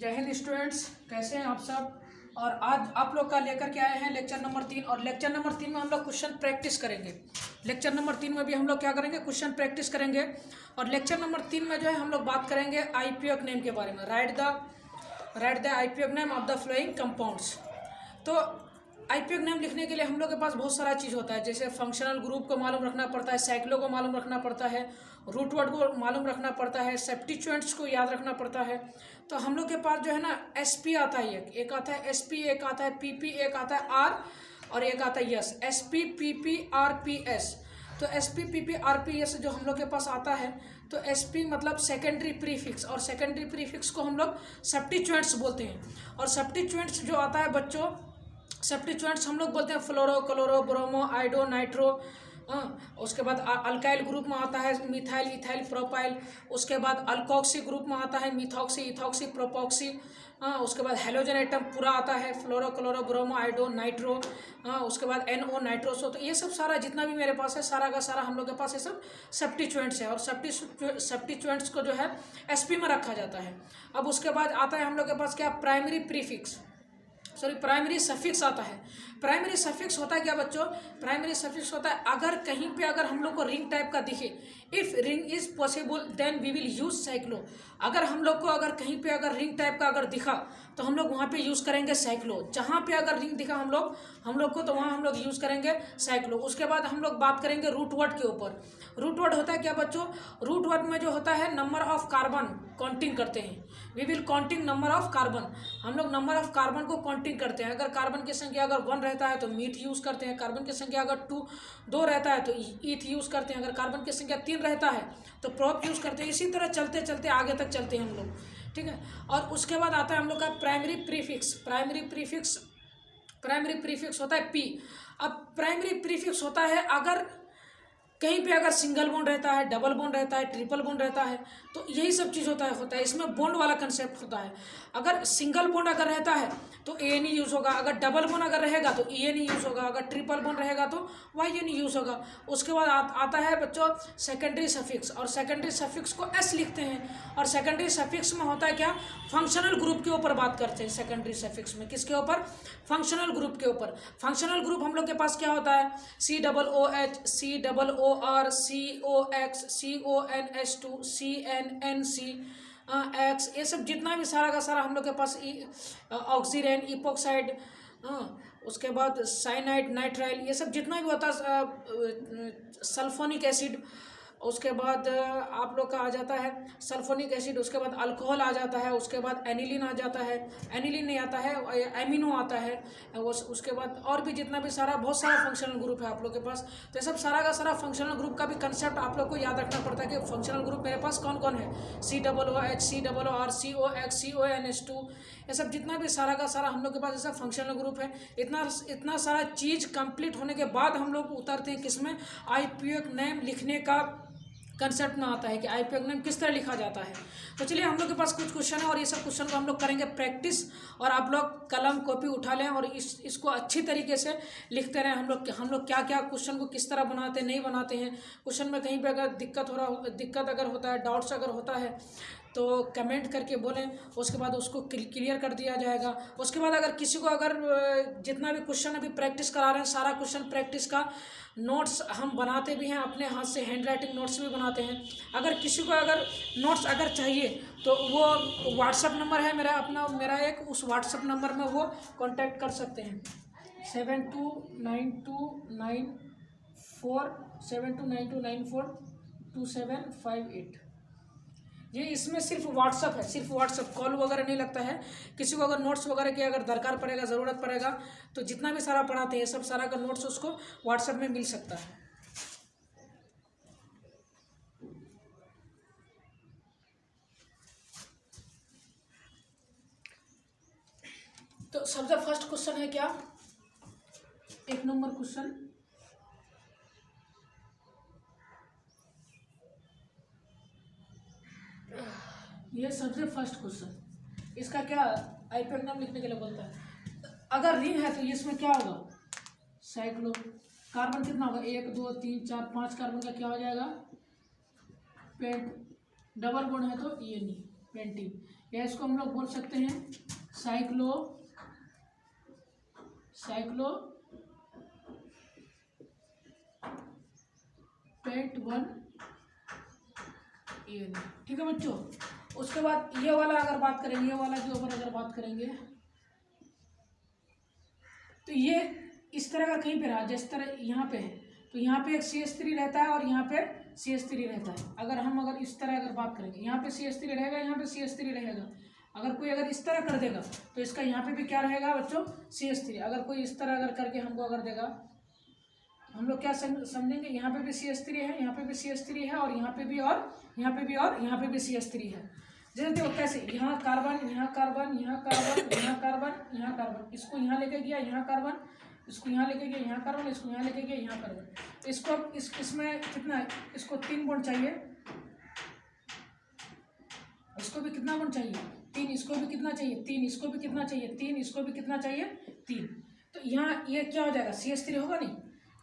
जय हिंद स्टूडेंट्स, कैसे हैं आप सब। और आज आप लोग का लेकर के आए हैं लेक्चर नंबर 3। और लेक्चर नंबर 3 में हम लोग क्वेश्चन प्रैक्टिस करेंगे। लेक्चर नंबर 3 में भी हम लोग क्या करेंगे, क्वेश्चन प्रैक्टिस करेंगे। और लेक्चर नंबर 3 में जो है हम लोग बात करेंगे आईपीओ नेम के बारे में। Right the IPO name of the flowing compounds. तो आईपीओ नेम लिखने के लिए हम लोग के पास बहुत सारा चीज़ होता है, जैसे फंक्शनल ग्रुप को मालूम रखना पड़ता है, साइक्लो को मालूम रखना पड़ता है, रूट वर्ड को मालूम रखना पड़ता है, सब्स्टिट्यूएंट्स को याद रखना पड़ता है। तो हम लोग के पास जो है ना एसपी आता है, एक आता है एसपी, एक आता है पीपी, एक आता है आर और एक आता है S. SP PP R P S. तो SP PP R P S जो हम लोग के पास आता है, तो एसपी मतलब सेकेंडरी प्रीफिक्स, और सेकेंडरी प्रीफिक्स को हम लोग सब्स्टिट्यूएंट्स बोलते हैं। और सब्स्टिट्यूएंट्स जो आता है बच्चों, सब्स्टिट्यूएंट्स हम लोग बोलते हैं फ्लोरो, क्लोरो, ब्रोमो, आइडो, नाइट्रो। उसके बाद अल्काइल ग्रुप में आता है मिथाइल, इथाइल, प्रोपाइल। उसके बाद अल्कोक्सी ग्रुप में आता है मिथॉक्सी, इथॉक्सी, प्रोपॉक्सी। उसके बाद हेलोजन आइटम पूरा आता है फ्लोरो, क्लोरो, ब्रोमो, आइडो, नाइट्रो। उसके बाद NO, नाइट्रोसो। तो ये सब सारा जितना भी मेरे पास है, सारा का सारा हम लोग के पास ये सब सब्स्टिट्यूएंट्स है। और सब्स्टिट्यूएंट्स को जो है एसपी में रखा जाता है। अब उसके बाद आता है हम लोग के पास क्या, primary prefix, sorry primary suffix आता है। प्राइमरी सफिक्स होता है क्या बच्चों, प्राइमरी सफिक्स होता है अगर कहीं पे अगर हम लोग को रिंग टाइप का दिखे, if ring is possible then we will use cyclo. अगर हम लोग को अगर कहीं पे अगर रिंग टाइप का अगर दिखा तो हम लोग वहाँ पे यूज़ करेंगे साइक्लो। जहाँ पे अगर रिंग दिखा हम लोग को, तो वहाँ हम लोग यूज़ करेंगे साइक्लो। उसके बाद हम लोग बात करेंगे रूट वर्ड के ऊपर। रूट वर्ड होता है क्या बच्चों, रूट वर्ड में जो होता है नंबर ऑफ कार्बन काउंटिंग करते हैं। We will counting number of carbon. हम लोग नंबर ऑफ कार्बन को काउंटिंग करते हैं। अगर कार्बन की संख्या अगर 1 रहता है तो मीथ यूज़ करते हैं। कार्बन की संख्या अगर 2 रहता है तो ईथ यूज़ करते हैं। अगर कार्बन की संख्या 3 रहता है तो प्रोप यूज़ करते हैं। इसी तरह चलते चलते आगे तक चलते हैं हम लोग, ठीक है। और उसके बाद आता है हम लोग का प्राइमरी प्रीफिक्स। प्राइमरी प्रीफिक्स होता है पी। अब प्राइमरी प्रीफिक्स होता है अगर कहीं पे अगर सिंगल बॉन्ड रहता है, डबल बॉन्ड रहता है, ट्रिपल बॉन्ड रहता है, तो यही सब चीज़ होता है। इसमें बॉन्ड वाला कंसेप्ट होता है। अगर सिंगल बॉन्ड अगर रहता है तो AN यूज़ होगा, अगर डबल बॉन्ड अगर रहेगा तो EN यूज़ होगा, अगर ट्रिपल बॉन्ड रहेगा तो YN यूज़ होगा। उसके बाद आता है बच्चों सेकेंडरी सफिक्स, और सेकेंडरी सफिक्स को S लिखते हैं। और सेकेंडरी सफिक्स में होता है क्या, फंक्शनल ग्रुप के ऊपर बात करते हैं। सेकेंडरी सफिक्स में किसके ऊपर, फंक्शनल ग्रुप के ऊपर। फंक्शनल ग्रुप हम लोग के पास क्या होता है, COOH, COOR, COX, CONS2, CNNC, X। ये सब जितना भी सारा का सारा हम लोग के पास ऑक्सीरेन, इपोक्साइड, उसके बाद साइनाइड, नाइट्राइल, ये सब जितना भी होता है, सल्फोनिक एसिड। उसके बाद आप लोग का आ जाता है सल्फोनिक एसिड। उसके बाद अल्कोहल आ जाता है। उसके बाद एनिलीन आ जाता है, एनिलीन नहीं आता है, एमिनो आता है। उसके बाद और भी जितना भी सारा बहुत सारा फंक्शनल ग्रुप है आप लोग के पास। तो ये सब सारा का सारा फंक्शनल ग्रुप का भी कंसेप्ट आप लोग को याद रखना पड़ता है कि फंक्शनल ग्रुप मेरे पास कौन कौन है। COOH, COOR, COX, CONS2, ये सब जितना भी सारा का सारा हम लोग के पास ऐसा फंक्शनल ग्रुप है। इतना सारा चीज़ कंप्लीट होने के बाद हम लोग उतरते हैं किसमें, आईपीओ नेम लिखने का कंसेप्ट में आता है कि आईपीओ नेम किस तरह लिखा जाता है। तो चलिए हम लोग के पास कुछ क्वेश्चन है और ये सब क्वेश्चन को हम लोग करेंगे प्रैक्टिस। और आप लोग कलम कॉपी उठा लें और इसको अच्छी तरीके से लिखते रहें। हम लोग क्या क्या क्वेश्चन को किस तरह बनाते हैं, नहीं बनाते हैं। क्वेश्चन में कहीं पे अगर दिक्कत अगर होता है, डाउट्स अगर होता है तो कमेंट करके बोलें, उसके बाद उसको क्लियर कर दिया जाएगा। उसके बाद अगर किसी को अगर जितना भी क्वेश्चन अभी प्रैक्टिस करा रहे हैं, सारा क्वेश्चन प्रैक्टिस का नोट्स हम बनाते भी हैं अपने हाथ से, हैंड राइटिंग नोट्स भी बनाते हैं। अगर किसी को अगर नोट्स अगर चाहिए तो वो व्हाट्सअप नंबर है मेरा एक, उस व्हाट्सअप नंबर में वो कांटेक्ट कर सकते हैं। 729294272928। ये इसमें सिर्फ व्हाट्सअप है, सिर्फ व्हाट्सअप, कॉल वगैरह नहीं लगता है। किसी को अगर नोट्स वगैरह की अगर दरकार पड़ेगा, ज़रूरत पड़ेगा, तो जितना भी सारा पढ़ाते हैं सब सारा का नोट्स उसको व्हाट्सअप में मिल सकता है। तो सबसे फर्स्ट क्वेश्चन है क्या, 1 नंबर क्वेश्चन, ये सबसे फर्स्ट क्वेश्चन। इसका क्या आईपीओ नेम लिखने के लिए बोलता है। अगर रिंग है तो इसमें क्या होगा, साइक्लो। कार्बन कितना होगा, 1 2 3 4 5 कार्बन का क्या हो जाएगा, पेंट। डबल बॉन्ड है तो ENE, पेंटीन। या इसको हम लोग बोल सकते हैं साइक्लोपेट 1 EN। ठीक है बच्चों। उसके बाद ये वाला अगर बात करेंगे, ये वाला के ऊपर अगर बात करेंगे तो ये इस तरह का कहीं पे रहा, जिस तरह यहाँ पे है, तो यहाँ पे एक CH3 रहता है और यहाँ पे CH3 रहता है। अगर इस तरह अगर बात करेंगे, यहाँ पे CH3 रहेगा, यहाँ पे CH3 रहेगा। अगर कोई अगर इस तरह कर देगा तो इसका यहाँ पे भी क्या रहेगा बच्चों, CH3। अगर कोई इस तरह अगर करके हमको अगर देगा, हम लोग क्या समझेंगे, यहाँ पे भी CH3 है, यहाँ पे भी CH3 है, और यहाँ पे भी, और यहाँ पे भी, और यहाँ पे भी CH3 है। जैसे देखो कैसे, यहाँ कार्बन, यहाँ कार्बन, यहाँ कार्बन, यहाँ कार्बन, यहाँ कार्बन, इसको यहाँ लेके गया, यहाँ कार्बन, इसको यहाँ लेके गया, यहाँ कार्बन, इसको यहाँ लेके गया, यहाँ कार्बन। इसको इसमें कितना है, इसको 3 बॉन्ड चाहिए, इसको भी कितना बॉन्ड चाहिए, 3, इसको भी कितना चाहिए, 3, इसको भी कितना चाहिए, 3, इसको भी कितना चाहिए, 3। तो यहाँ ये क्या हो जाएगा, CH3 होगा नहीं,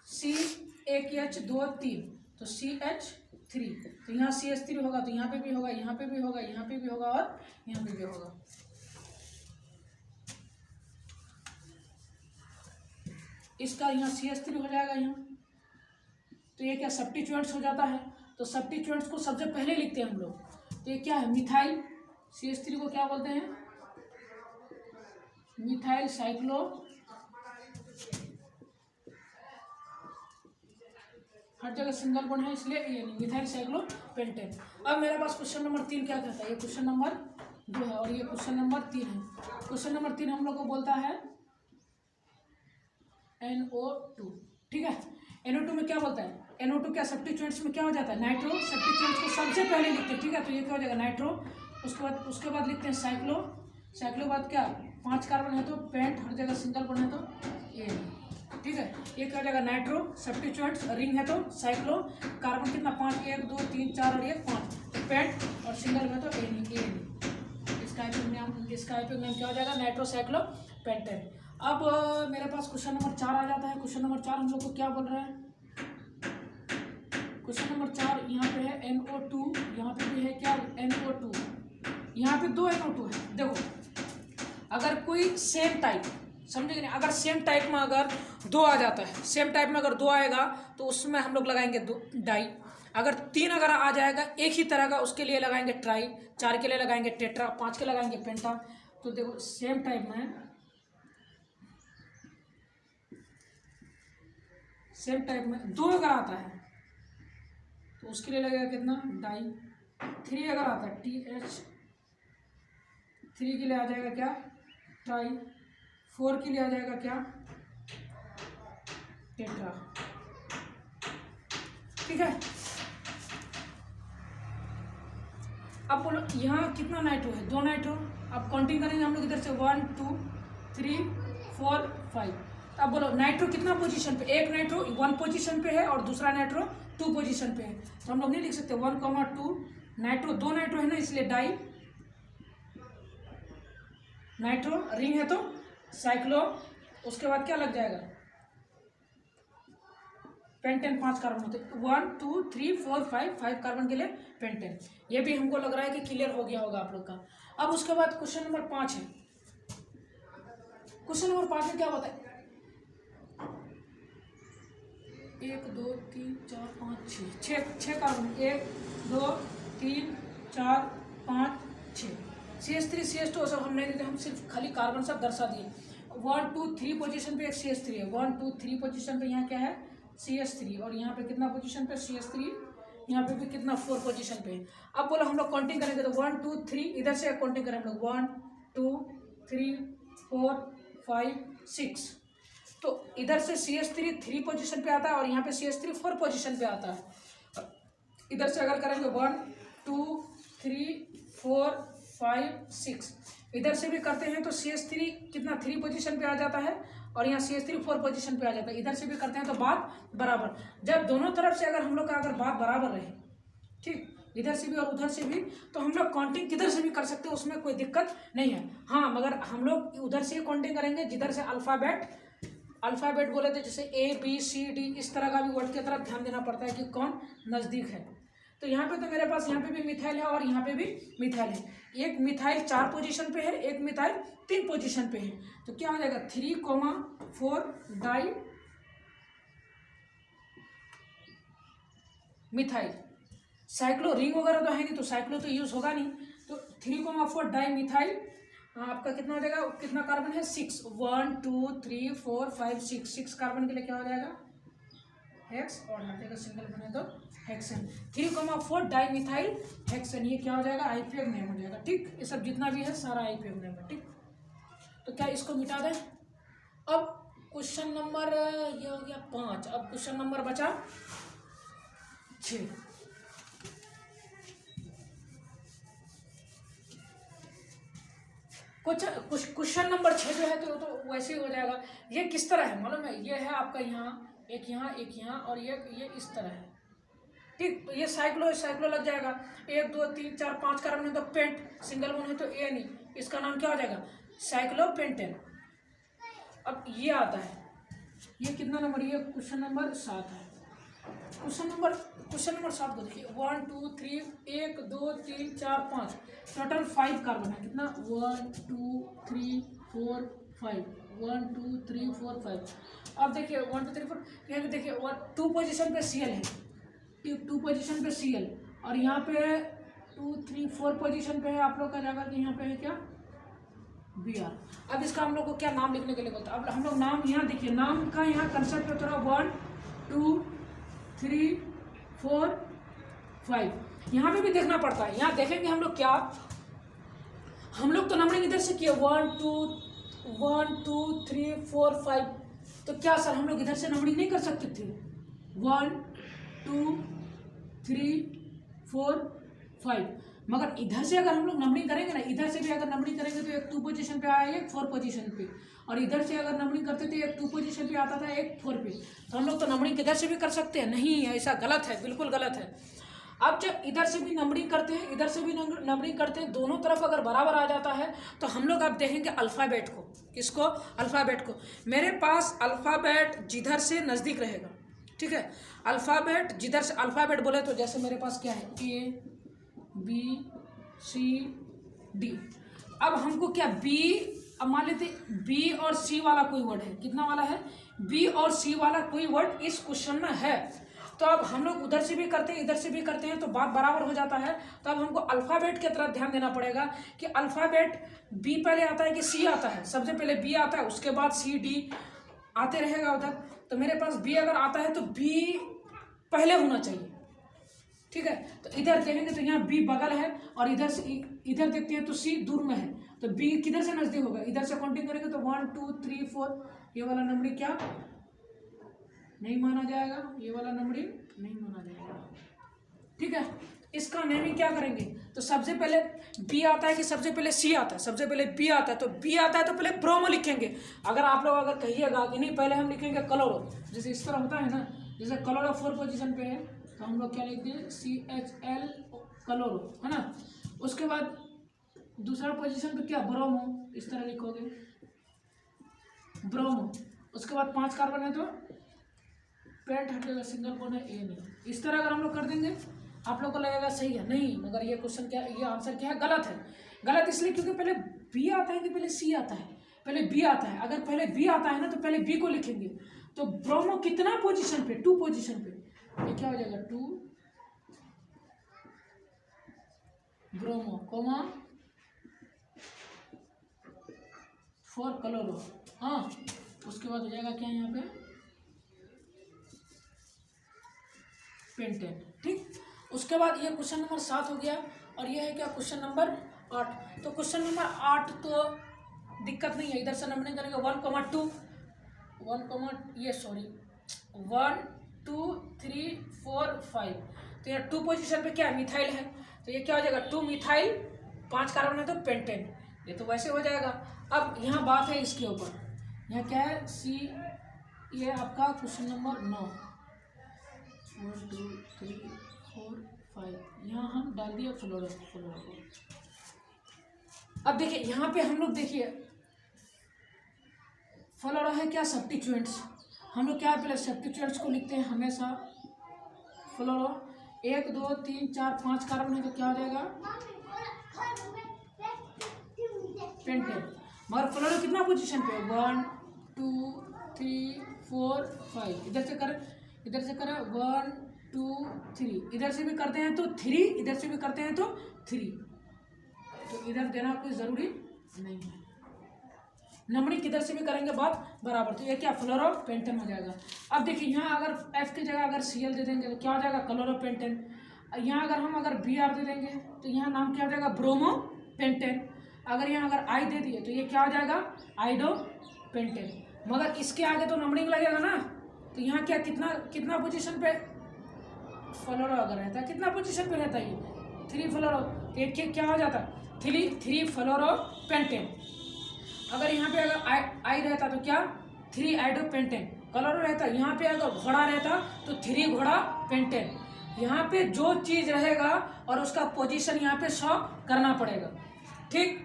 CH2 3, तो CH3। तो यहाँ CH3 होगा, तो यहाँ पे भी होगा, यहाँ पे भी होगा, यहाँ पे भी होगा, और यहाँ पे भी होगा। इसका यहाँ CH3 हो जाएगा यहाँ। तो ये क्या सब्स्टिट्यूएंट्स हो जाता है। तो सब्स्टिट्यूएंट्स को सबसे पहले लिखते हैं हम लोग। तो ये क्या है, मिथाइल, CH3 को क्या बोलते हैं, मिथाइल साइक्लो, हर जगह सिंगल बॉन्ड है इसलिए ये नहीं, मिथाइल साइक्लोपेंटेन। अब मेरे पास क्वेश्चन नंबर 3 क्या कहता है, ये क्वेश्चन नंबर 2 है और ये क्वेश्चन नंबर 3 है। क्वेश्चन नंबर 3 हम लोग को बोलता है NO2। ठीक है, NO2 में क्या बोलता है, NO2 क्या सब्स्टिट्यूएंट्स में क्या हो जाता है, नाइट्रो। सब्स्टिट्यूएंट्स को सबसे पहले लिखते हैं। ठीक है, तो ये क्या हो जाएगा, नाइट्रो। उसके बाद लिखते हैं साइक्लो बाद क्या, 5 कार्बन है तो पेंट, हर जगह सिंगल बॉन्ड है तो ये। ठीक है, ये क्या हो जाएगा, नाइट्रो। सब्स्टिट्यूएंट्स रिंग है तो साइक्लो, कार्बन कितना 5, 1 2 3 4 और ये 5, तो पेंट, और सिंगल में तो ए। इसका एपिक नेम क्या हो जाएगा, नाइट्रोसाइक्लोपेंटेन। अब मेरे पास क्वेश्चन नंबर 4 आ जाता है। क्वेश्चन नंबर 4 हम लोग को क्या बोल रहा है, क्वेश्चन नंबर 4 यहाँ पे है NO2, यहाँ पे भी है क्या, NO2, यहाँ पे 2 NO2 है। देखो अगर कोई सेम टाइप, समझेंगे नहीं, अगर सेम टाइप में अगर 2 आ जाता है, सेम टाइप में अगर 2 आएगा तो उसमें हम लोग लगाएंगे डाई। अगर 3 अगर आ जाएगा एक ही तरह का, उसके लिए लगाएंगे ट्राई, 4 के लिए लगाएंगे टेट्रा, 5 के लगाएंगे पेंटा। तो देखो सेम टाइप में 2 अगर आता है तो उसके लिए लगेगा कितना, डाई। 3 अगर आता है TH, 3 के लिए आ जाएगा क्या, ट्राई। 4 के लिए आ जाएगा क्या, टेट्रा। ठीक है, अब बोलो यहाँ कितना नाइट्रो है, 2 नाइट्रो। अब काउंटिंग करेंगे हम लोग इधर से 1 2 3 4 5। अब बोलो नाइट्रो कितना पोजीशन पे, एक नाइट्रो 1 पोजीशन पे है और दूसरा नाइट्रो 2 पोजीशन पे है। तो हम लोग नहीं लिख सकते 1, 2 नाइट्रो, 2 नाइट्रो है ना, इसलिए डाई। नाइट्रो रिंग है तो साइक्लो, उसके बाद क्या लग जाएगा, पेंटेन, 5 कार्बन होते, 1 2 3 4 5 कार्बन के लिए पेंटेन। ये भी हमको लग रहा है कि क्लियर हो गया होगा आप लोग का। अब उसके बाद क्वेश्चन नंबर 5 है। क्वेश्चन नंबर 5 में क्या होता है, 1 2 3 4 5 6 कार्बन, 1 2 3 4 5 6। CH3 CH2 सब हम नहीं देते, हम सिर्फ खाली कार्बन सब दर्शा दिए। 1 2 3 पोजीशन पे एक CH3 है, 1 2 3 पोजीशन पे यहाँ क्या है, CH3, और यहाँ पे कितना पोजीशन पे CH3, यहाँ पे भी कितना 4 पोजीशन पे है। अब बोलो हम लोग काउंटिंग करेंगे तो 1 2 3, इधर से काउंटिंग करें हम लोग 1 2 3 4 5 6। तो इधर से CH3 3 पोजीशन पे आता है और यहाँ पे CH3 4 पोजीशन पे आता है। इधर से अगर करेंगे 1 2 3 4 5 6, इधर से भी करते हैं तो CH3 कितना 3 पोजीशन पे आ जाता है और यहाँ CH3 4 पोजीशन पे आ जाता है। इधर से भी करते हैं तो बात बराबर, जब दोनों तरफ से अगर हम लोग का अगर बात बराबर रहे, ठीक, इधर से भी और उधर से भी, तो हम लोग काउंटिंग किधर से भी कर सकते हैं, उसमें कोई दिक्कत नहीं है। हाँ, मगर हम लोग उधर से ही काउंटिंग करेंगे जिधर से अल्फ़ाबेट बोले थे, जैसे A B C D, इस तरह का भी वर्ड की तरफ ध्यान देना पड़ता है कि कौन नज़दीक है। तो यहाँ पे तो मेरे पास यहाँ पे भी मिथाइल है और यहाँ पे भी मिथाइल है। एक मिथाइल 4 पोजीशन पे है, एक मिथाइल 3 पोजीशन पे है। तो क्या हो जाएगा 3,4 डाई मिथाइल। साइक्लो रिंग वगैरह तो है नहीं, तो साइक्लो तो यूज होगा नहीं। तो 3,4 डाई मिथाइल आपका कितना हो जाएगा, कितना कार्बन है 6, 1 2 3 4 5 6 कार्बन के लिए क्या हो जाएगा हेक्स, और हर जगह सिंगल बने तो हेक्सेन। 3,4 डाई मिथाइल हेक्सेन, ये क्या हो जाएगा आईपीएफ नेम हो जाएगा। ठीक, ये सब जितना भी है सारा आईपीएफ नेम है। ठीक, तो क्या इसको मिटा दें। अब क्वेश्चन नंबर ये हो गया 5। अब क्वेश्चन नंबर बचा 6। क्वेश्चन नंबर 6 जो है तो वैसे ही हो जाएगा। ये किस तरह है मालूम है, ये है आपका यहाँ एक यहाँ और ये इस तरह है। ठीक, तो ये साइक्लो लग जाएगा। 1 2 3 4 5 कार्बन है तो पेंट, सिंगल वन है तो ए नहीं, इसका नाम क्या हो जाएगा साइक्लोपेंटेन। अब ये आता है, ये कितना नंबर, ये क्वेश्चन नंबर 7 है। क्वेश्चन नंबर 7 को देखिए 1 2 3 1 2 3 4 5 टोटल 5 कार्बन है। कितना 1 2 3 4 5 1 2 3 4 5। अब देखिए 1 2 3 4 यहाँ पे देखिए 2 पोजीशन पे Cl है, 2 पोजीशन पे Cl, और यहाँ पे 2 3 4 पोजीशन पे है आप लोग का जाकर के यहाँ पे है क्या Br। अब इसका हम लोग को क्या नाम लिखने के लिए बोलते हैं। अब हम लोग नाम यहाँ देखिए, नाम का यहाँ कंसेप्ट है थोड़ा 1 2 3 4 5। यहाँ पे भी देखना पड़ता है, यहाँ देखेंगे हम लोग क्या, हम लोग तो नंबरिंग इधर से किया 1 2 3 4 5। तो क्या सर हम लोग इधर से नंबरिंग नहीं कर सकते थे 1 2 3 4 5, मगर इधर से अगर हम लोग नंबरिंग करेंगे ना, इधर से भी अगर नंबरिंग करेंगे तो एक 2 पोजीशन पे आया, एक 4 पोजीशन पे, और इधर से अगर नंबरिंग करते थे एक 2 पोजीशन पे आता था, एक 4 पे। तो हम लोग तो नंबरिंग किधर से भी कर सकते हैं, नहीं ऐसा गलत है, बिल्कुल गलत है। अब जब इधर से भी नंबरिंग करते हैं, इधर से भी नंबरिंग करते हैं, दोनों तरफ अगर बराबर आ जाता है तो हम लोग अब देखेंगे अल्फ़ाबेट को। किसको, अल्फ़ाबेट को। मेरे पास अल्फ़ाबेट जिधर से नज़दीक रहेगा, ठीक है, अल्फ़ाबेट जिधर से, अल्फ़ाबेट बोले तो जैसे मेरे पास क्या है A B C D। अब हमको क्या अब मान लेते B और C वाला कोई वर्ड है, कितना वाला है B और C वाला कोई वर्ड इस क्वेश्चन में है। तो अब हम लोग उधर से भी करते हैं इधर से भी करते हैं तो बात बराबर हो जाता है। तो अब हमको अल्फ़ाबेट की तरफ ध्यान देना पड़ेगा कि अल्फ़ाबेट B पहले आता है कि C आता है। सबसे पहले B आता है, उसके बाद C D आते रहेगा उधर। तो मेरे पास B अगर आता है तो B पहले होना चाहिए, ठीक है। तो इधर देखेंगे तो यहाँ B बगल है, और इधर से इधर देखते हैं तो C दूर में है। तो B किधर से नजदीक होगा, इधर से काउंटिंग करेंगे तो 1 2 3 4, ये वाला नंबरिंग क्या नहीं माना जाएगा, ये वाला नंबरिंग नहीं माना जाएगा, ठीक है। इसका नेमिंग क्या करेंगे, तो सबसे पहले B आता है कि सबसे पहले C आता है, सबसे पहले B आता है। तो B आता है तो पहले ब्रोमो लिखेंगे। अगर आप लोग अगर कहिएगा कि नहीं पहले हम लिखेंगे क्लोरो, जैसे इस तरह होता है ना, जैसे क्लोरो 4 पोजीशन पे है तो हम लोग क्या लिखते हैं CHL क्लोरो, है ना। उसके बाद दूसरा पोजीशन पे क्या ब्रोमो, इस तरह लिखोगे ब्रोमो। उसके बाद 5 कार्बन है तो पेंट हटेगा, सिंगल बॉन्ड है ए नहीं। इस तरह अगर हम लोग कर देंगे आप लोग को लगेगा सही है, नहीं, मगर ये क्वेश्चन क्या, ये आंसर क्या है, गलत है। गलत इसलिए क्योंकि पहले B आता है कि पहले C आता है, पहले B आता है। अगर पहले B आता है ना तो पहले B को लिखेंगे। तो ब्रोमो कितना पोजीशन पे, 2 पोजीशन पे, ये क्या हो जाएगा 2 ब्रोमो कोमा 4 क्लोरो, हाँ। उसके बाद हो जाएगा क्या यहाँ पे पेंटेन, ठीक। उसके बाद ये क्वेश्चन नंबर 7 हो गया, और ये है क्या क्वेश्चन नंबर 8। तो क्वेश्चन नंबर 8 तो दिक्कत नहीं है, इधर से नंबरिंग करेंगे 1 2 3 4 5। तो ये 2 पोजीशन पे क्या मिथाइल है, तो ये क्या हो जाएगा 2 मिथाइल, 5 कार्बन है तो पेंटेन, ये तो वैसे हो जाएगा। अब यहाँ बात है इसके ऊपर, यहाँ क्या है C, ये आपका क्वेश्चन नंबर 9 1 2 3 4 5, यहाँ हम डाल दिए फ्लोरो को। अब देखिए यहाँ पे हम लोग देखिए फ्लोरो है क्या सब्स्टिट्यूएंट्स, हम लोग क्या पहले सब्स्टिट्यूएंट्स को लिखते हैं हमेशा फ्लोरो। 1 2 3 4 5 कार्बन है तो क्या हो जाएगा पेंटेन। मगर फ्लोरो कितना पोजीशन पे, 1 2 3 4 5, इधर से करें 1 2 3, इधर से भी करते हैं तो 3, इधर से भी करते हैं तो 3, तो इधर देना कोई ज़रूरी नहीं है। नंबरिंग किधर से भी करेंगे बात बराबर, तो ये क्या फ्लोरोपेंटेन हो जाएगा। अब देखिए यहाँ अगर F की जगह अगर Cl दे देंगे तो क्या हो जाएगा क्लोरोपेंटेन। यहाँ अगर Br दे देंगे तो यहाँ नाम क्या हो जाएगा ब्रोमोपेंटेन। अगर यहाँ अगर I दे दिए तो ये क्या हो जाएगा आइडोपेंटेन। मगर इसके आगे तो नंबरिंग लगेगा ना, तो यहाँ क्या कितना पोजीशन पे फ्लोरो अगर रहता है, कितना पोजीशन पे रहता है ये 3 फ्लोरो, तो एक क्या हो जाता है 3 फ्लोरोपेंटेन। अगर यहाँ पे अगर आई रहता तो क्या 3 आइडोपेंटेन। क्लोरो रहता यहाँ पे अगर घोड़ा रहता तो 3 घोड़ा पेंटेन। यहाँ पे जो चीज़ रहेगा और उसका पोजीशन यहाँ पे शो करना पड़ेगा। ठीक,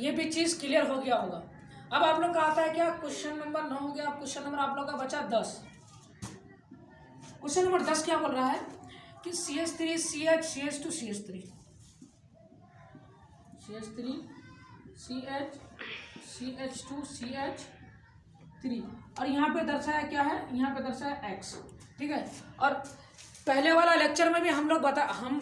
ये भी चीज़ क्लियर हो गया होगा। अब आप लोग का आता है क्या क्वेश्चन नंबर 9 हो गया। अब क्वेश्चन नंबर आप लोग का बचा 10। क्वेश्चन नंबर 10 क्या बोल रहा है कि CH3 CH CH2 CH3 CH3 CH CH2 CH3 और यहाँ पे दर्शाया क्या है, यहाँ पे दर्शाया X। ठीक है, और पहले वाला लेक्चर में भी हम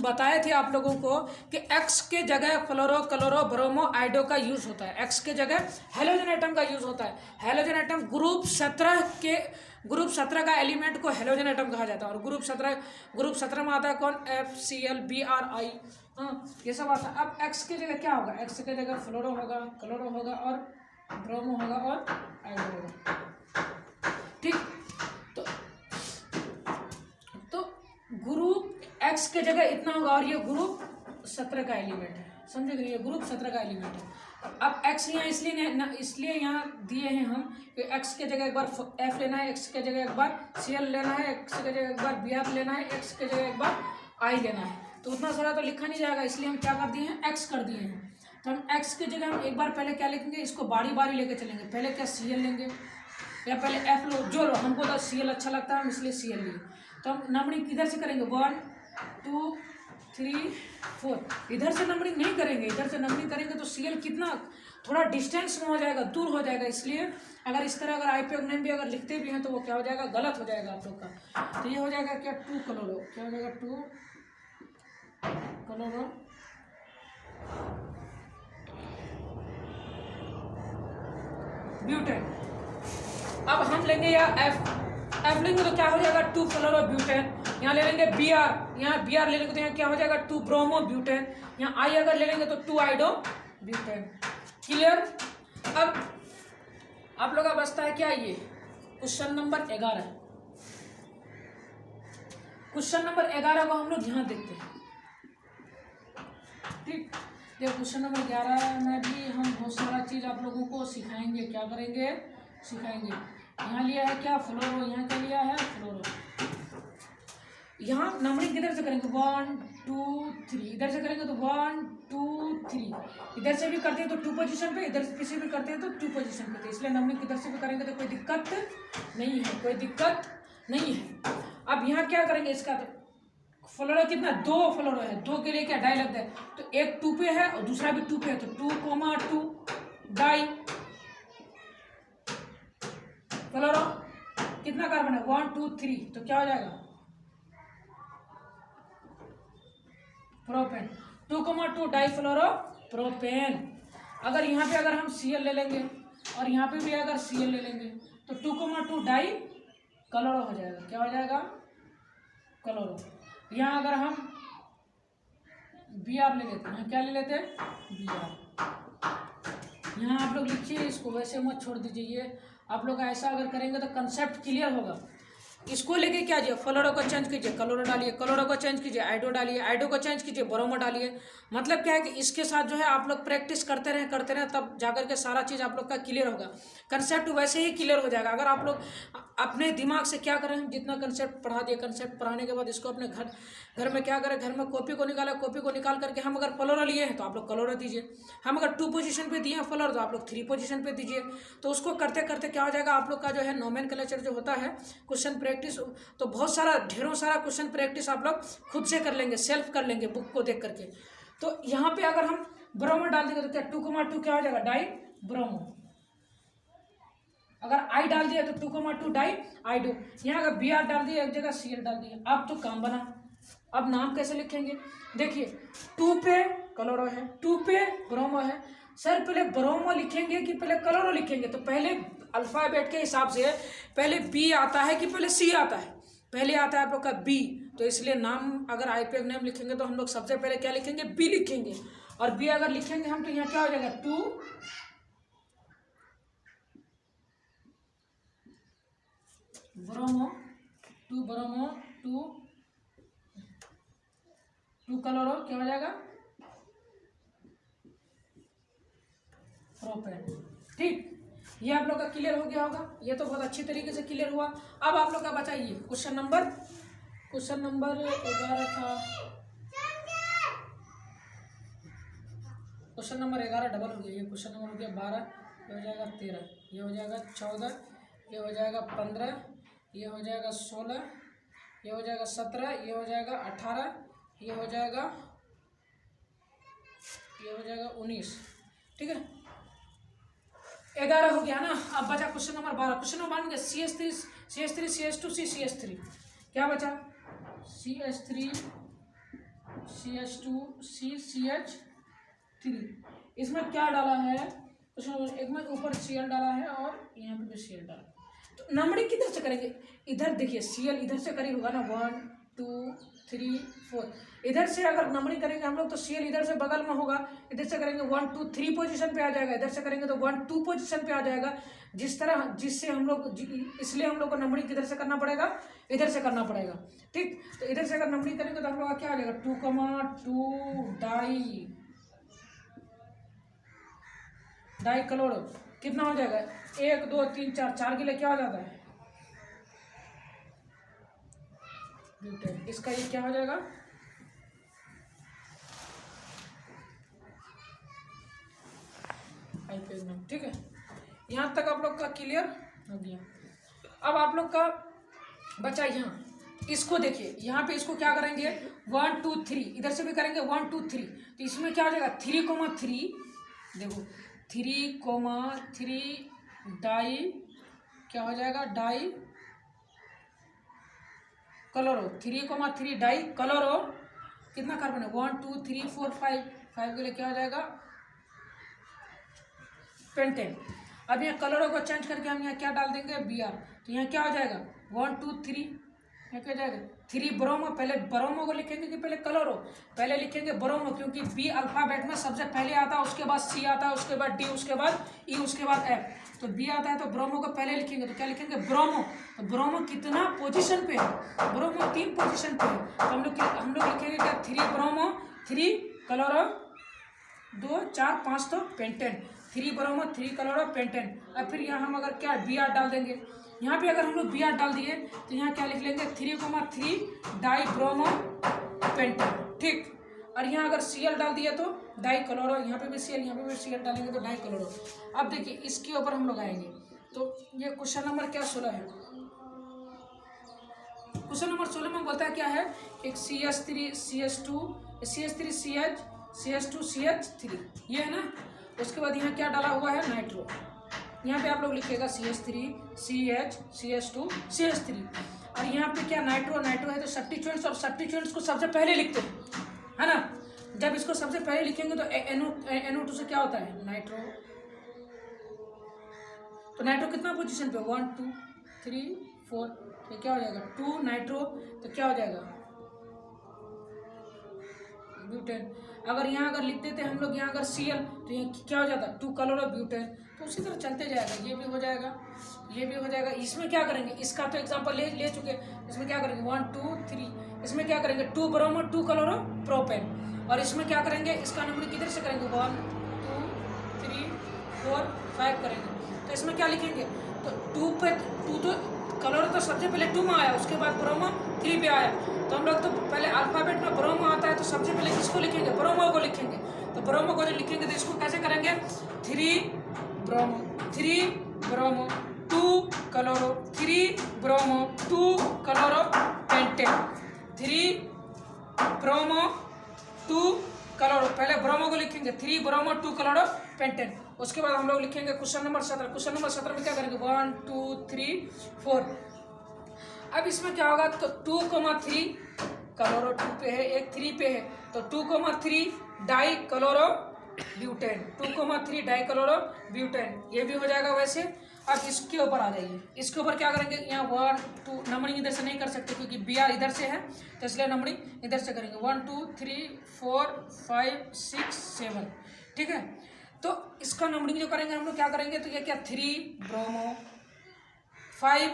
बताए थे आप लोगों को कि X के जगह फ्लोरो क्लोरो ब्रोमो आइडो का यूज होता है। X के जगह हेलोजन एटम का यूज होता है। हेलोजन एटम ग्रुप 17 का एलिमेंट को हेलोजन एटम कहा जाता है। और ग्रुप 17 में आता है कौन, FCl BRI, ये सब आता है। अब X के जगह क्या होगा, X के जगह फ्लोरो होगा, क्लोरो होगा और ब्रोमो होगा और आइडो होगा। ठीक, तो ग्रुप X के जगह इतना होगा और ये ग्रुप 17 का एलिमेंट है, समझे कि ये ग्रुप 17 का एलिमेंट है। अब X यहाँ इसलिए यहाँ दिए हैं हम कि X के जगह एक बार F लेना है, X के जगह एक बार Cl लेना है, X के जगह एक बार Br लेना है, X के जगह एक बार I लेना है। तो उतना सारा तो लिखा नहीं जाएगा, इसलिए हम क्या कर दिए हैं X कर दिए हैं। तो हम X के जगह हम एक बार पहले क्या लिखेंगे, इसको बारी बारी लेके चलेंगे। पहले क्या Cl लेंगे या पहले F लो, जो लो, हमको तो Cl अच्छा लगता है हम इसलिए Cl लिए। तो हम नंबरिंग किधर से करेंगे 1 2 3 4, इधर से नंबरिंग नहीं करेंगे। इधर से नंबरिंग करेंगे तो Cl कितना थोड़ा डिस्टेंस में हो जाएगा, दूर हो जाएगा। इसलिए अगर इस तरह अगर IPOC नेम भी अगर लिखते भी हैं तो वो क्या हो जाएगा, गलत हो जाएगा आप लोग का। तो ये हो जाएगा क्या 2 क्लोरो, क्या हो जाएगा 2 क्लोरो ब्यूटेन। अब हम लेंगे या F लेंगे तो क्या हो जाएगा 2 फ्लोरो ब्यूटेन। यहाँ ले लेंगे Br, यहाँ Br ले लेंगे तो यहाँ क्या हो जाएगा 2 ब्रोमो ब्यूटेन। यहाँ I अगर ले लेंगे तो 2 आइडो ब्यूटेन। क्लियर। अब आप लोग का बचता है क्या, ये क्वेश्चन नंबर 11। क्वेश्चन नंबर 11 को हम लोग यहाँ देखते हैं। ठीक, ये क्वेश्चन नंबर 11 में भी हम बहुत सारा चीज़ आप लोगों को सिखाएंगे। क्या करेंगे, सिखाएंगे। यहाँ लिया है क्या फ्लोरो, यहाँ क्या लिया है फ्लोरो। यहाँ नंबरिंग किधर से करेंगे 1 2 3, इधर से करेंगे तो 1 2 3, इधर से भी करते हैं तो 2 पोजीशन पे, इधर से भी करते हैं तो 2 पोजीशन पे। इसलिए नंबरिंग किधर से भी करेंगे तो कोई दिक्कत नहीं है, कोई दिक्कत नहीं है। अब यहाँ क्या करेंगे, इसका फ्लोरो कितना 2 फ्लोरो है, 2 के लिए क्या डाई लगता है, तो एक 2 पे है और दूसरा भी 2 पे है, तो 2, 2 डाई फ्लोरो। कितना कार्बन है 1 2 3, तो क्या हो जाएगा प्रोपेन, 2, 2 डाई फ्लोरो प्रोपेन। अगर यहाँ पे अगर हम Cl ले लेंगे और यहाँ पे भी अगर Cl ले लेंगे तो 2, 2 डाई क्लोरो हो जाएगा। क्या हो जाएगा क्लोरो। यहाँ अगर हम Br ले लेते हैं, यहाँ क्या ले लेते हैं Br। यहाँ आप लोग लिखिए, इसको वैसे मत छोड़ दीजिए। ये आप लोग ऐसा अगर करेंगे तो कंसेप्ट क्लियर होगा। इसको लेके क्या कीजिए, फ्लोरो को चेंज कीजिए क्लोरो डालिए, क्लोरो को चेंज कीजिए आइडो डालिए, आइडो को चेंज कीजिए ब्रोमो डालिए। मतलब क्या है कि इसके साथ जो है आप लोग प्रैक्टिस करते रहें तब जाकर के सारा चीज़ आप लोग का क्लियर होगा। कंसेप्ट वैसे ही क्लियर हो जाएगा। अगर आप लोग अपने दिमाग से क्या करें, जितना कंसेप्ट पढ़ा दिए, कंसेप्ट पढ़ाने के बाद इसको अपने घर में क्या करें, घर में कॉपी को निकाल करके हम अगर फ्लोरो लिए हैं तो आप लोग क्लोरो दीजिए। हम अगर 2 पोजीशन पे दिए हैं फ्लोरो तो आप लोग 3 पोजीशन पे दीजिए। तो उसको करते करते क्या हो जाएगा, आप लोग का जो है नोमेनक्लेचर जो होता है क्वेश्चन प्रैक्टिस तो बहुत सारा ढेरों सारा क्वेश्चन प्रैक्टिस आप लोग खुद से कर लेंगे, सेल्फ कर लेंगे बुक को देख करके। तो यहाँ पे अगर हम ब्रोमो डाल देंगे तो क्या 2,2 क्या हो जाएगा, डाई ब्रोमो। अगर आई डाल दिया तो 2,2 डाई आई डू। यहाँ अगर Br डाल दिया एक जगह Cl डाल दिया, अब तो काम बना। अब नाम कैसे लिखेंगे, देखिए 2 पे क्लोरो है, 2 पे ब्रोमो है। सर पहले ब्रोमो लिखेंगे कि पहले क्लोरो लिखेंगे? तो पहले अल्फाबेट के हिसाब से पहले बी आता है कि पहले सी आता है? पहले आता है आप लोग का बी। तो इसलिए नाम अगर आईपीएफ नेम लिखेंगे तो हम लोग सबसे पहले क्या लिखेंगे, बी लिखेंगे। और बी अगर लिखेंगे हम तो यहाँ क्या हो जाएगा, 2 ब्रोमो 2 क्लोरो क्या हो जाएगा, प्रोपेन। ठीक, ये आप लोग का क्लियर हो गया होगा। ये तो बहुत अच्छी तरीके से क्लियर हुआ। अब आप लोग का बताइए क्वेश्चन नंबर 11 था, क्वेश्चन नंबर 11 डबल हो गया। ये क्वेश्चन नंबर हो गया 12, ये हो जाएगा 13, ये हो जाएगा 14, ये हो जाएगा 15, ये हो जाएगा 16, ये हो जाएगा 17, ये हो जाएगा 18, ये हो जाएगा 19। ठीक है, 11 हो गया ना। अब बचा क्वेश्चन नंबर 12। क्वेश्चन नंबर 12 में CH3 CH2 CH3 क्या बचा, CH3 CH2 CH3। इसमें क्या डाला है, एक में ऊपर Cl डाला है और यहाँ पे भी Cl डाला है। तो नंबरिंग किधर से करेंगे, इधर देखिए Cl इधर से करी होगा ना, 1 2 3 4। इधर से अगर नंबरिंग करेंगे हम लोग तो Cl इधर से बगल में होगा, इधर से करेंगे 1 2 3 पोजीशन पे आ जाएगा, इधर से करेंगे तो 1 2 पोजीशन पे आ जाएगा। जिस तरह जिससे हम लोग, इसलिए हम लोग को नंबरिंग किधर से करना पड़ेगा, इधर से करना पड़ेगा। ठीक, तो इधर से अगर नंबरिंग करेंगे तो हम लोग का क्या आ जाएगा, 2,2 डाई क्लोरो कितना हो जाएगा, 1 2 3 4 के लिए क्या हो जाता है, ब्यूटेन। इसका ये क्या हो जाएगा, ठीक है। यहाँ तक आप लोग का क्लियर हो गया। अब आप लोग का बचा यहाँ, इसको देखिए, यहाँ पे इसको क्या करेंगे, 1 2 3, इधर से भी करेंगे 1 2 3। तो इसमें क्या हो जाएगा, 3,3, देखो 3,3 डाई क्या हो जाएगा, डाई क्लोरो। 3,3 डाई क्लोरो कितना कार्बन है, 1 2 3 4 5 के लिए क्या हो जाएगा, पेंटेन। अब यहाँ क्लोरो को चेंज करके हम यहाँ क्या डाल देंगे, Br। तो यहाँ क्या हो जाएगा, 1 2 3, यहाँ क्या जाएगा 3 ब्रोमो। पहले ब्रोमो को लिखेंगे कि पहले क्लोरो, पहले लिखेंगे ब्रोमो, क्योंकि बी अल्फाबेट में सबसे पहले आता है, उसके बाद सी आता है, उसके बाद डी, उसके बाद ई, उसके बाद एफ। तो बी आता है तो ब्रोमो को पहले लिखेंगे, तो क्या लिखेंगे, ब्रोमो। तो ब्रोमो कितना पोजीशन पे है, ब्रोमो 3 पोजीशन पे है। तो हम लोग लिखेंगे क्या, 3 ब्रोमो 3 क्लोरो 2 4 5 तो पेंटेन, 3 ब्रोमो 3 क्लोरो पेंटेन। अब फिर यहाँ हम अगर क्या Br डाल देंगे, यहाँ पे अगर हम लोग Br डाल दिए तो यहाँ क्या लिख लेंगे, 3,3 डाई ब्रोमो पेंटेन। ठीक, और यहाँ अगर Cl डाल दिया तो डाई क्लोरो, यहाँ पे भी Cl, यहाँ पे भी Cl डालेंगे तो डाई क्लोरो। अब देखिए इसके ऊपर हम लोग आएंगे, तो ये क्वेश्चन नंबर क्या 16 है। क्वेश्चन नंबर 16 में बोलता है क्या है, एक CH3 CH2 CH3 CH CH2 CH3 ये है ना। उसके बाद यहाँ क्या डाला हुआ है, नाइट्रो। यहाँ पे आप लोग लिखिएगा CH3 CH CH2 CH3। और यहाँ पे क्या, नाइट्रो है तो सब्स्टिट्यूएंट्स, और सब्स्टिट्यूएंट्स को सबसे पहले लिखते हैं, है ना। जब इसको सबसे पहले लिखेंगे तो NO2 से क्या होता है, नाइट्रो। तो नाइट्रो कितना पोजीशन पे, 1 2 3 4, तो क्या हो जाएगा 2 नाइट्रो, तो क्या हो जाएगा ब्यूटेन। अगर यहाँ अगर लिख देते हम लोग यहाँ अगर Cl, तो यहाँ क्या हो जाता है 2 क्लोरो ब्यूटेन। तो उसी तरह चलते जाएगा, ये भी हो जाएगा, ये भी हो जाएगा। इसमें क्या करेंगे, इसका तो एग्जांपल ले चुके, इसमें क्या करेंगे 1 2 3, इसमें क्या करेंगे 2 ब्रोमो 2 क्लोरो प्रोपेन। और इसमें क्या करेंगे, इसका नंबर किधर से करेंगे, 1 2 3 4 5 करेंगे। तो इसमें क्या लिखेंगे, तो 2 पे 2 तो क्लोरो तो सबसे पहले 2 में आया, उसके बाद ब्रोमो 3 पे आया। तो हम लोग तो पहले अल्फाबेट में ब्रोमो आता है तो सबसे पहले किसको लिखेंगे, ब्रोमो को लिखेंगे। तो ब्रोमो को जो लिखेंगे तो इसको कैसे करेंगे, 3 bromo 3 bromo 2 chloro 3 bromo 2 chloro pentane 3 bromo 2 chloro, पहले ब्रोमो को लिखेंगे 3 ब्रोमो 2 क्लोरो पेंटेन। उसके बाद हम लोग लिखेंगे क्वेश्चन नंबर 17। क्वेश्चन नंबर 17 में क्या करेंगे 1 2 3 4। अब इसमें क्या होगा तो 2,3 क्लोरो 2 पे है, एक 3 पे है, तो 2,3 die chloro butane 2,3 die chloro butane, ये भी हो जाएगा वैसे। अब इसके ऊपर आ जाइए, इसके ऊपर क्या करेंगे यहाँ 1 2 नंबरिंग इधर से नहीं कर सकते क्योंकि Br इधर से है, तो इसलिए नंबरिंग इधर से करेंगे 1 2 3 4 5 6 7। ठीक है, तो इसका नंबरिंग जो करेंगे हम लोग क्या करेंगे तो ये क्या 3 ब्रोमो 5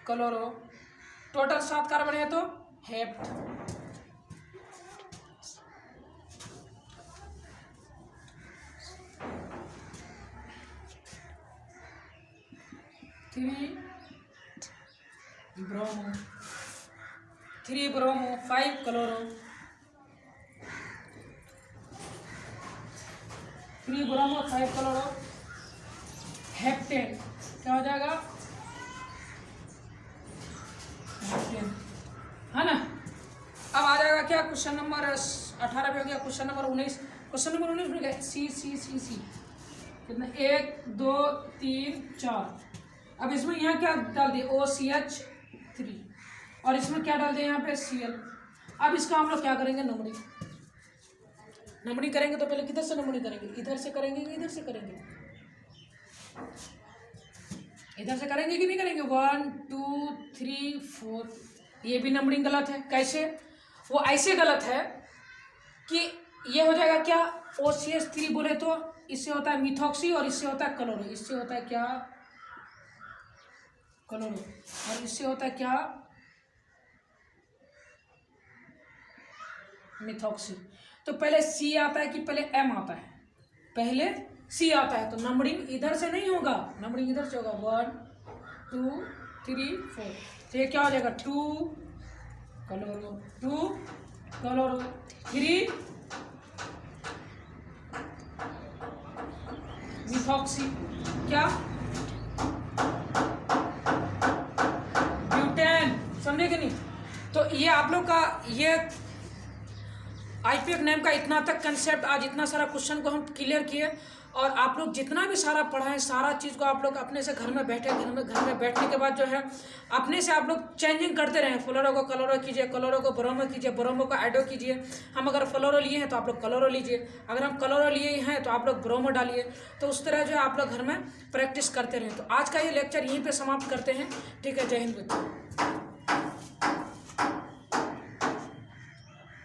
क्लोरो, टोटल 7 कार्बन है तो hept. 3 bromo 5 chloro 3 bromo 5 chloro heptane, क्या हो जाएगा हेप्टेन, है ना। अब आ जाएगा क्या क्वेश्चन नंबर 18 पे हो गया। क्वेश्चन नंबर 19, क्वेश्चन नंबर 19 में क्या सी सी सी सी कितना 1 2 3 4। अब इसमें यहाँ क्या डाल दिए OCH3 और इसमें क्या डाल दिए यहाँ पे Cl। अब इसका हम लोग क्या करेंगे नंबरिंग करेंगे, तो पहले किधर से नंबरिंग करेंगे, इधर से करेंगे कि इधर से करेंगे, इधर से करेंगे कि नहीं करेंगे 1 2 3 4। ये भी नंबरिंग गलत है, कैसे वो ऐसे गलत है कि ये हो जाएगा क्या OCH3 बोले तो इससे होता है मिथॉक्सी और इससे होता है क्लोरो, इससे होता है क्या क्लोरो और इससे होता है क्या मिथॉक्सी। तो पहले C आता है कि पहले M आता है, पहले C आता है, तो नंबरिंग इधर से नहीं होगा, नंबरिंग इधर से होगा 1 2 3 4। तो ये क्या हो जाएगा 2 क्लोरो 2 क्लोरो 3 मिथॉक्सी क्या ब्यूटेन, समझे कि नहीं। तो ये आप लोग का ये IPF नेम का इतना तक कंसेप्ट, आज इतना सारा क्वेश्चन को हम क्लियर किए और आप लोग जितना भी सारा पढ़ा है सारा चीज़ को आप लोग अपने से घर में बैठे घर में बैठने के बाद जो है अपने से आप लोग चेंजिंग करते रहें। फ्लोरो को क्लोरो कीजिए, क्लोरो को ब्रोमो कीजिए, ब्रोमो को एडो कीजिए। हम अगर फ्लोरो लिए हैं तो आप लोग क्लोरो लीजिए, अगर हम क्लोरो लिए हैं तो आप लोग ब्रोमो डालिए। तो उस तरह जो है आप लोग घर में प्रैक्टिस करते रहें। तो आज का ये लेक्चर यहीं पर समाप्त करते हैं। ठीक है, जय हिंद।